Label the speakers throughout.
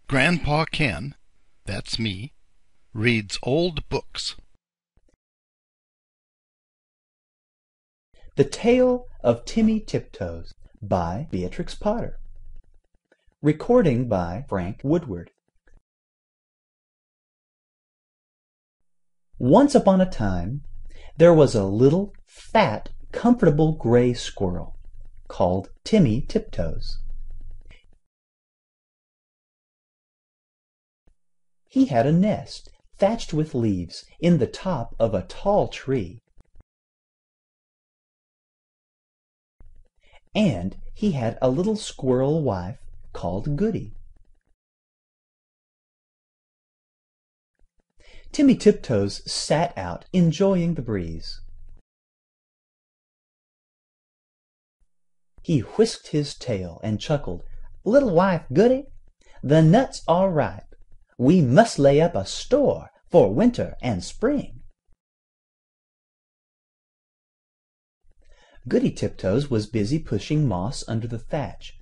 Speaker 1: Grandpa Ken, that's me, reads old books.
Speaker 2: The Tale of Timmy Tiptoes by Beatrix Potter. Recording by Frank Woodward. Once upon a time, there was a little, fat, comfortable gray squirrel called Timmy Tiptoes. He had a nest thatched with leaves in the top of a tall tree. And he had a little squirrel wife called Goody. Timmy Tiptoes sat out enjoying the breeze. He whisked his tail and chuckled, "Little wife Goody, the nuts are ripe. We must lay up a store for winter and spring." Goody Tiptoes was busy pushing moss under the thatch.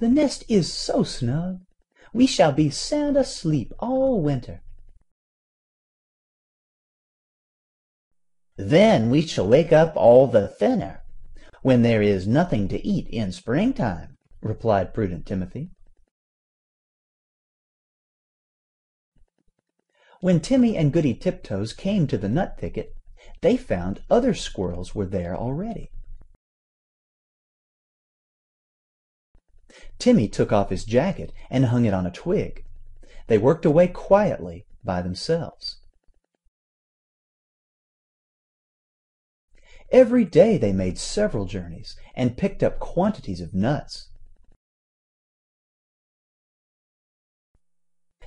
Speaker 2: "The nest is so snug, we shall be sound asleep all winter. Then we shall wake up all the thinner when there is nothing to eat in springtime," replied prudent Timothy. When Timmy and Goody Tiptoes came to the nut thicket, they found other squirrels were there already. Timmy took off his jacket and hung it on a twig. They worked away quietly by themselves. Every day they made several journeys and picked up quantities of nuts.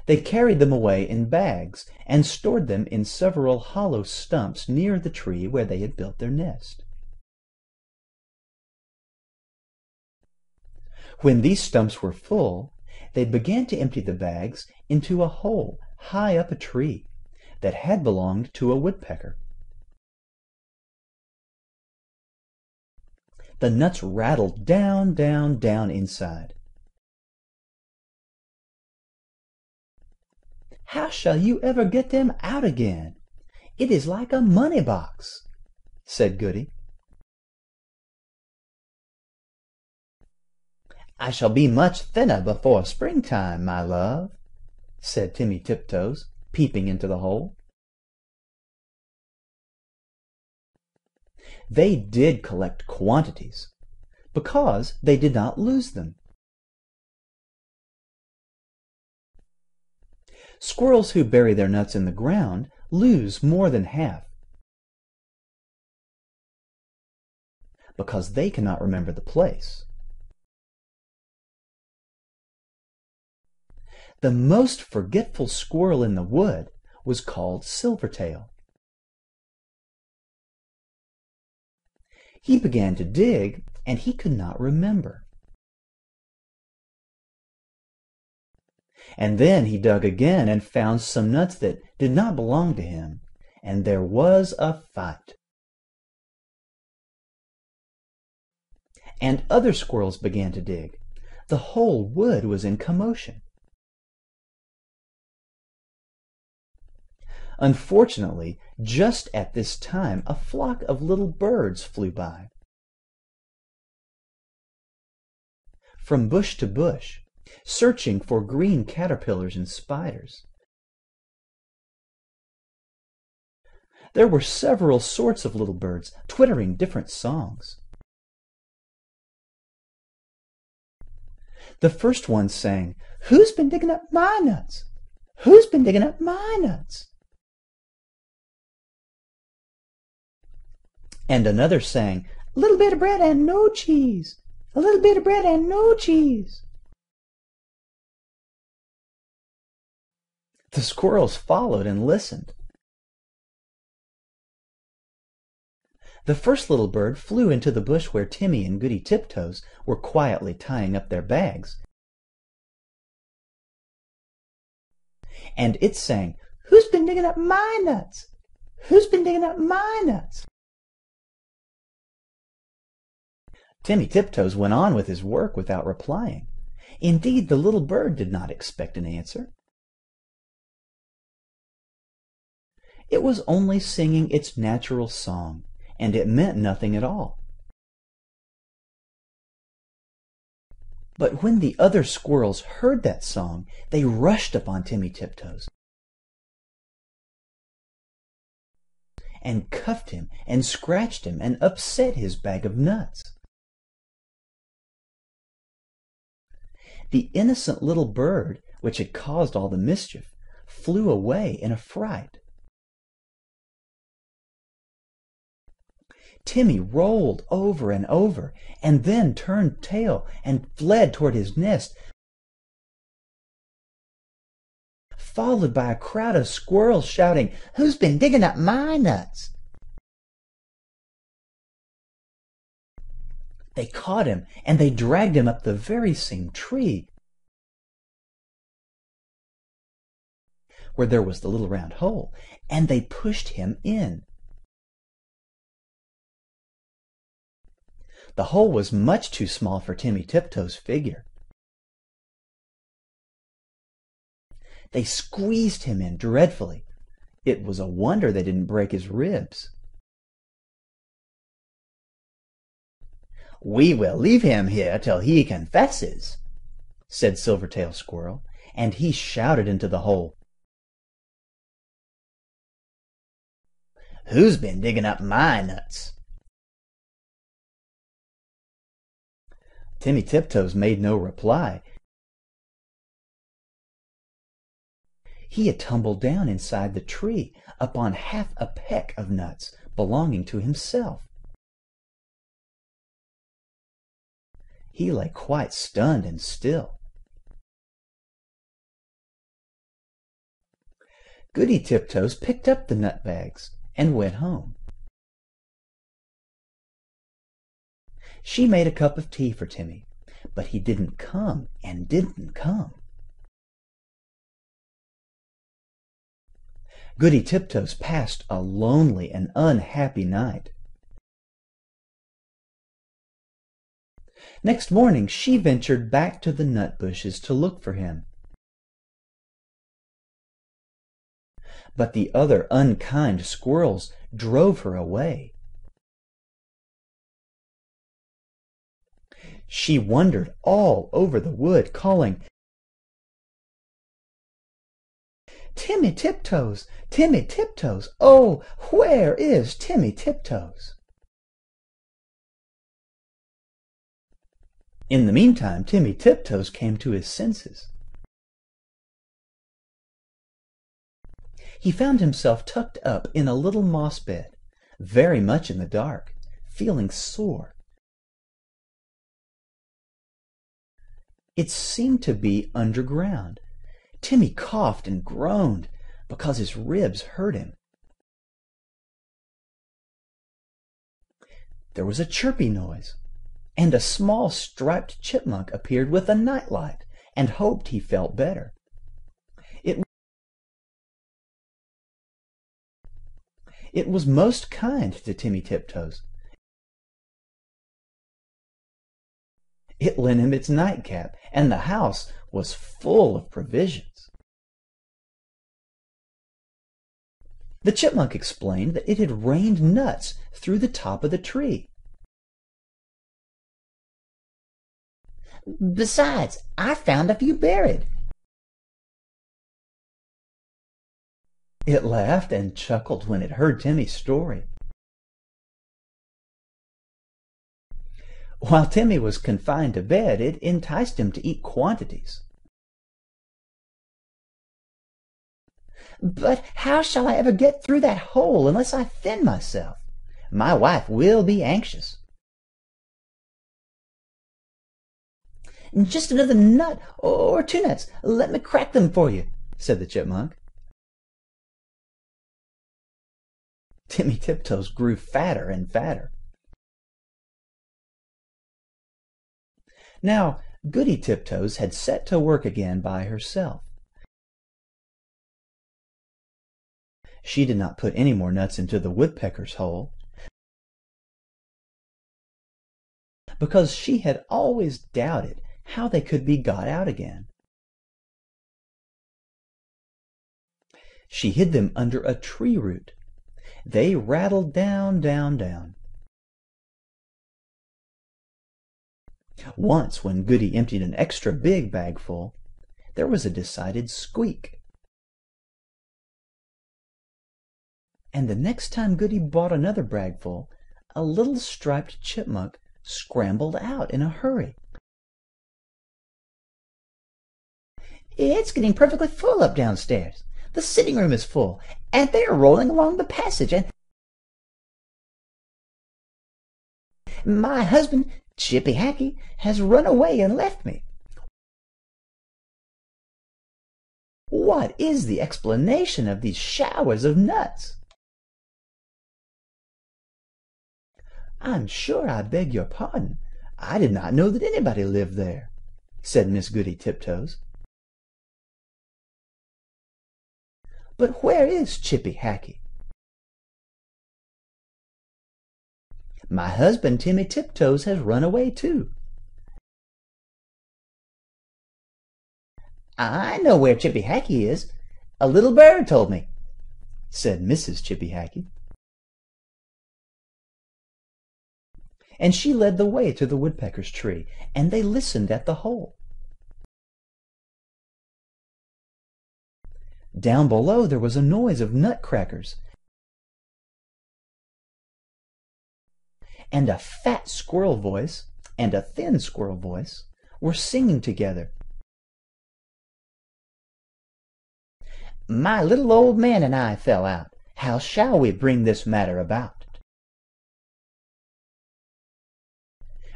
Speaker 2: They carried them away in bags and stored them in several hollow stumps near the tree where they had built their nest. When these stumps were full, they began to empty the bags into a hole high up a tree that had belonged to a woodpecker. The nuts rattled down, down, down inside. "How shall you ever get them out again? It is like a money box," said Goody. "I shall be much thinner before springtime, my love," said Timmy Tiptoes, peeping into the hole. They did collect quantities, because they did not lose them. Squirrels who bury their nuts in the ground lose more than half, because they cannot remember the place. The most forgetful squirrel in the wood was called Silvertail. He began to dig, and he could not remember. And then he dug again and found some nuts that did not belong to him, and there was a fight. And other squirrels began to dig. The whole wood was in commotion. Unfortunately, just at this time, a flock of little birds flew by. From bush to bush, searching for green caterpillars and spiders. There were several sorts of little birds twittering different songs. The first one sang, "Who's been digging up my nuts? Who's been digging up my nuts?" And another sang, "A little bit of bread and no cheese, a little bit of bread and no cheese." The squirrels followed and listened. The first little bird flew into the bush where Timmy and Goody Tiptoes were quietly tying up their bags. And it sang, "Who's been digging up my nuts? Who's been digging up my nuts?" Timmy Tiptoes went on with his work without replying. Indeed, the little bird did not expect an answer. It was only singing its natural song, and it meant nothing at all. But when the other squirrels heard that song, they rushed upon Timmy Tiptoes and cuffed him and scratched him and upset his bag of nuts. The innocent little bird, which had caused all the mischief, flew away in a fright. Timmy rolled over and over, and then turned tail and fled toward his nest, followed by a crowd of squirrels shouting, "Who's been digging up my nuts?" They caught him, and they dragged him up the very same tree where there was the little round hole, and they pushed him in. The hole was much too small for Timmy Tiptoes' figure. They squeezed him in dreadfully. It was a wonder they didn't break his ribs. "We will leave him here till he confesses," said Silvertail Squirrel, and he shouted into the hole, "Who's been digging up my nuts?" Timmy Tiptoes made no reply. He had tumbled down inside the tree upon half a peck of nuts belonging to himself. He lay quite stunned and still. Goody Tiptoes picked up the nut bags and went home. She made a cup of tea for Timmy, but he didn't come and didn't come. Goody Tiptoes passed a lonely and unhappy night. Next morning she ventured back to the nut bushes to look for him. But the other unkind squirrels drove her away. She wandered all over the wood, calling, "Timmy Tiptoes! Timmy Tiptoes! Oh, where is Timmy Tiptoes?" In the meantime, Timmy Tiptoes came to his senses. He found himself tucked up in a little moss bed, very much in the dark, feeling sore. It seemed to be underground. Timmy coughed and groaned because his ribs hurt him. There was a chirpy noise, and a small striped chipmunk appeared with a nightlight and hoped he felt better. It was most kind to Timmy Tiptoes. It lent him its nightcap, and the house was full of provisions. The chipmunk explained that it had rained nuts through the top of the tree. "Besides, I found a few buried." It laughed and chuckled when it heard Timmy's story. While Timmy was confined to bed, it enticed him to eat quantities. "But how shall I ever get through that hole unless I thin myself? My wife will be anxious." "Just another nut or 2 nuts. Let me crack them for you," said the chipmunk. Timmy Tiptoes grew fatter and fatter. Now, Goody Tiptoes had set to work again by herself. She did not put any more nuts into the woodpecker's hole, because she had always doubted how they could be got out again. She hid them under a tree root. They rattled down, down, down. Once, when Goody emptied an extra big bagful, there was a decided squeak. And the next time Goody bought another bagful, a little striped chipmunk scrambled out in a hurry. "It's getting perfectly full up downstairs. The sitting room is full, and they are rolling along the passage, and my husband, Chippy Hackey, has run away and left me. What is the explanation of these showers of nuts?" "I'm sure I beg your pardon. I did not know that anybody lived there," said Miss Goody Tiptoes. "But where is Chippy Hackey?" "My husband, Timmy Tiptoes, has run away too." "I know where Chippy Hackey is. A little bird told me," said Mrs. Chippy Hackey. And she led the way to the woodpecker's tree, and they listened at the hole. Down below there was a noise of nutcrackers, and a fat squirrel voice and a thin squirrel voice were singing together. "My little old man and I fell out. How shall we bring this matter about?"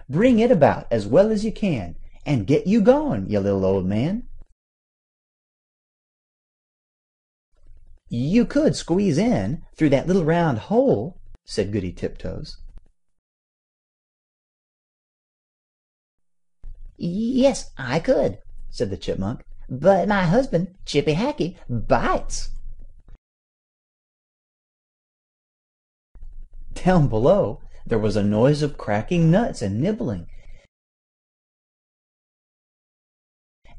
Speaker 2: "Bring it about as well as you can, and get you gone, you little old man." "You could squeeze in through that little round hole," said Goody Tiptoes. "Yes, I could," said the chipmunk, "but my husband, Chippy Hackey, bites." Down below there was a noise of cracking nuts and nibbling.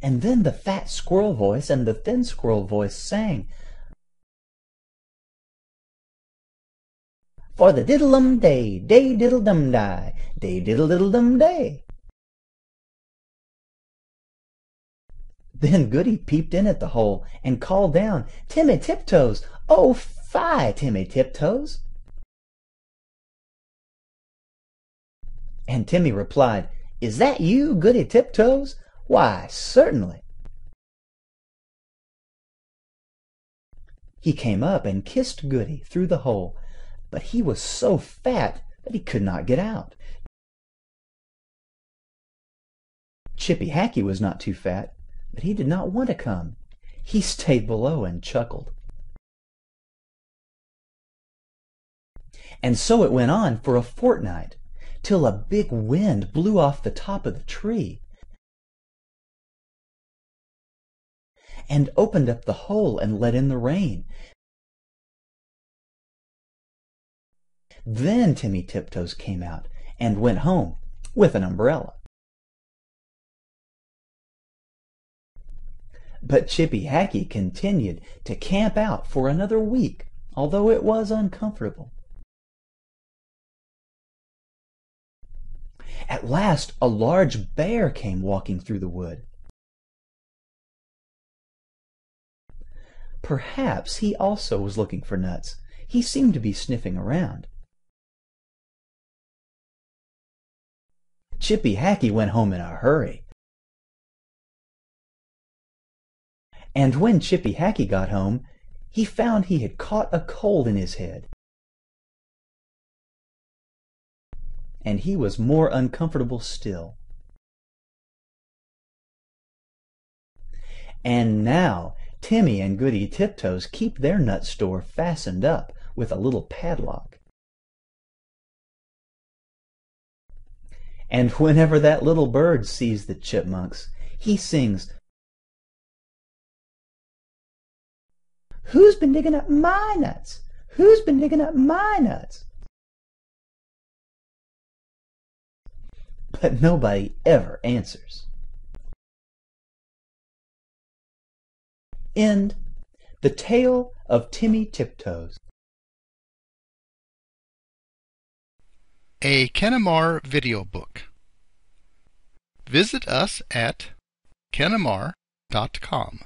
Speaker 2: And then the fat squirrel voice and the thin squirrel voice sang, "For the diddle-dum day, day diddle-dum die, day diddle-diddle-dum day." Then Goody peeped in at the hole and called down, "Timmy Tiptoes! Oh, fie, Timmy Tiptoes!" And Timmy replied, "Is that you, Goody Tiptoes? Why, certainly." He came up and kissed Goody through the hole, but he was so fat that he could not get out. Chippy Hackey was not too fat, but he did not want to come. He stayed below and chuckled. And so it went on for a fortnight, till a big wind blew off the top of the tree and opened up the hole and let in the rain. Then Timmy Tiptoes came out and went home with an umbrella. But Chippy Hackey continued to camp out for another week, although it was uncomfortable. At last a large bear came walking through the wood. Perhaps he also was looking for nuts. He seemed to be sniffing around. Chippy Hackey went home in a hurry. And when Chippy Hackey got home, he found he had caught a cold in his head. And he was more uncomfortable still. And now Timmy and Goody Tiptoes keep their nut store fastened up with a little padlock. And whenever that little bird sees the chipmunks, he sings, "Who's been digging up my nuts? Who's been digging up my nuts?" but nobody ever answers. End The Tale of Timmy Tiptoes.
Speaker 1: A Kenamar Videobook. Visit us at kenamar.com.